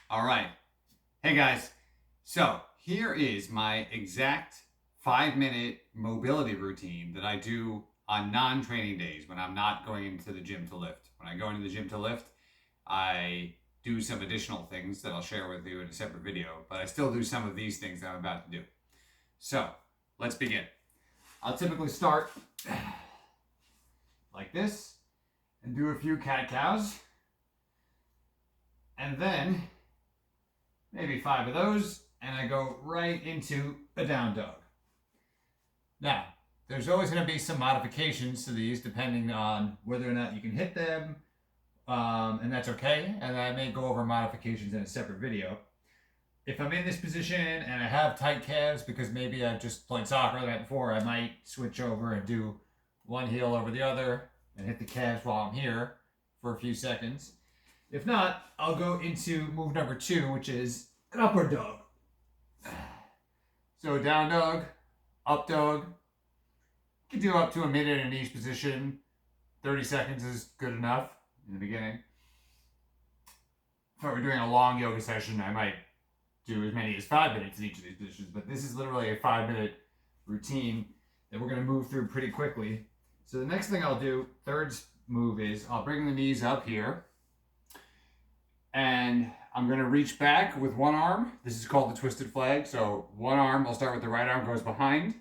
All right. Hey guys. So here is my exact 5-minute mobility routine that I do on non-training days when I'm not going into the gym to lift. When I go into the gym to lift, I do some additional things that I'll share with you in a separate video, but I still do some of these things that I'm about to do. So let's begin. I'll typically start like this and do a few cat-cows, and then maybe 5 of those, and I go right into a down dog. Now, there's always going to be some modifications to these depending on whether or not you can hit them, and that's okay. And I may go over modifications in a separate video. If I'm in this position and I have tight calves because maybe I've just played soccer the night before, I might switch over and do one heel over the other and hit the calves while I'm here for a few seconds. If not, I'll go into move number 2, which is an upward dog. So down dog, up dog. You can do up to a minute in each position. 30 seconds is good enough in the beginning. If I were doing a long yoga session, I might do as many as 5 minutes in each of these positions, but this is literally a 5-minute routine that we're going to move through pretty quickly. So the next thing I'll do, third move, is I'll bring the knees up here, and I'm going to reach back with one arm. This is called the twisted flag. So one arm, I'll start with the right arm goes behind.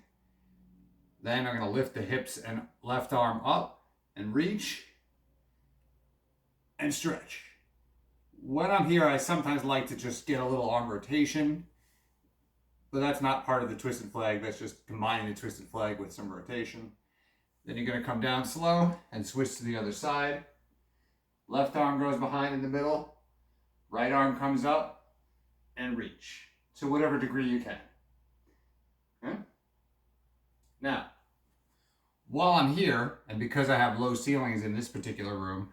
Then I'm going to lift the hips and left arm up and reach and stretch. When I'm here, I sometimes like to just get a little arm rotation, but that's not part of the twisted flag. That's just combining the twisted flag with some rotation. Then you're going to come down slow and switch to the other side. Left arm goes behind in the middle. Right arm comes up and reach to whatever degree you can. Okay? Now, while I'm here, and because I have low ceilings in this particular room,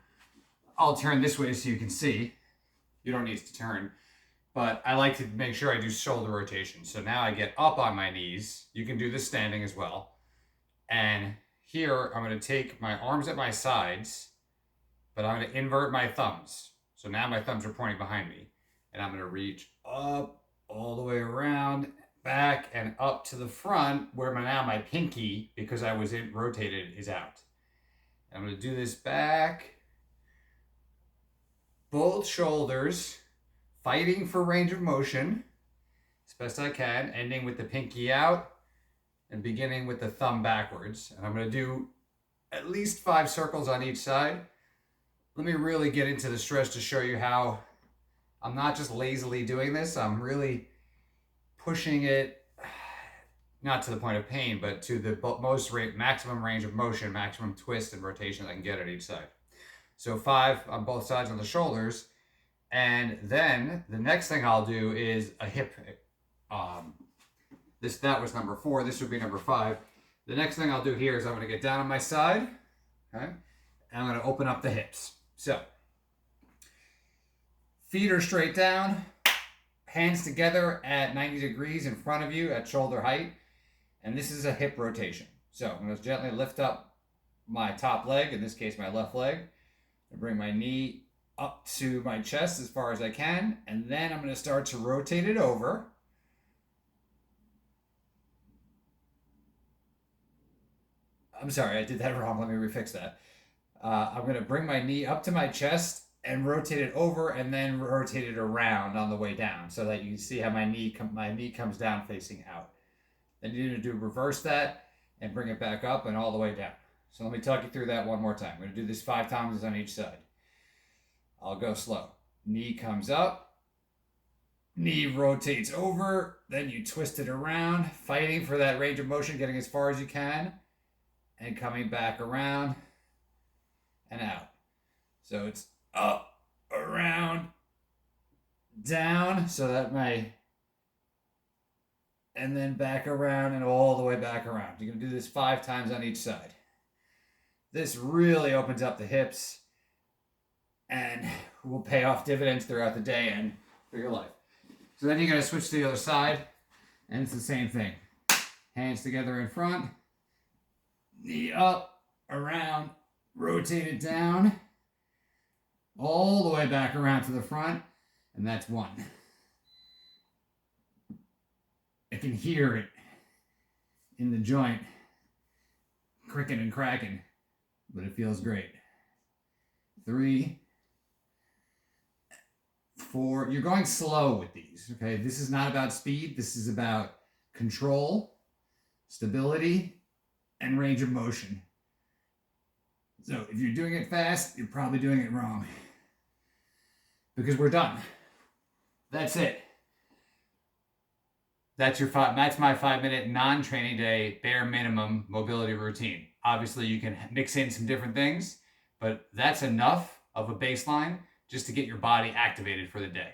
I'll turn this way so you can see. You don't need to turn, but I like to make sure I do shoulder rotation. So now I get up on my knees. You can do this standing as well. And here I'm going to take my arms at my sides, but I'm going to invert my thumbs. So now my thumbs are pointing behind me, and I'm going to reach up all the way around, back, and up to the front where now my pinky, because I was rotated, is out. And I'm going to do this back, both shoulders, fighting for range of motion as best I can, ending with the pinky out and beginning with the thumb backwards. And I'm going to do at least 5 circles on each side. Let me really get into the stretch to show you how I'm not just lazily doing this. I'm really pushing it, not to the point of pain, but to the maximum range of motion, maximum twist and rotation I can get at each side. So 5 on both sides of the shoulders. And then the next thing I'll do is a hip. That was number 4. This would be number 5. The next thing I'll do here is I'm going to get down on my side. Okay? And I'm going to open up the hips. So, feet are straight down, hands together at 90 degrees in front of you at shoulder height, and this is a hip rotation. So, I'm going to gently lift up my top leg, in this case my left leg, and bring my knee up to my chest as far as I can, and then I'm going to start to rotate it over. I'm sorry, I did that wrong. Let me refix that. I'm going to bring my knee up to my chest and rotate it over, and then rotate it around on the way down so that you can see how my knee comes down facing out. Then you're going to reverse that and bring it back up and all the way down. So let me talk you through that one more time. I'm going to do this 5 times on each side. I'll go slow. Knee comes up, knee rotates over, then you twist it around, fighting for that range of motion, getting as far as you can, and coming back around and out. So it's up, around, down, so that and then back around and all the way back around. You're going to do this 5 times on each side. This really opens up the hips and will pay off dividends throughout the day and for your life. So then you're going to switch to the other side, and it's the same thing. Hands together in front, knee up, around, rotate it down, all the way back around to the front, And that's 1. I can hear it in the joint, cricking and cracking, but it feels great. 3, 4. You're going slow with these, okay? This is not about speed. This is about control, stability, and range of motion. So if you're doing it fast, you're probably doing it wrong. Because we're done. That's it. That's my 5-minute non-training day bare minimum mobility routine. Obviously, you can mix in some different things, but that's enough of a baseline just to get your body activated for the day.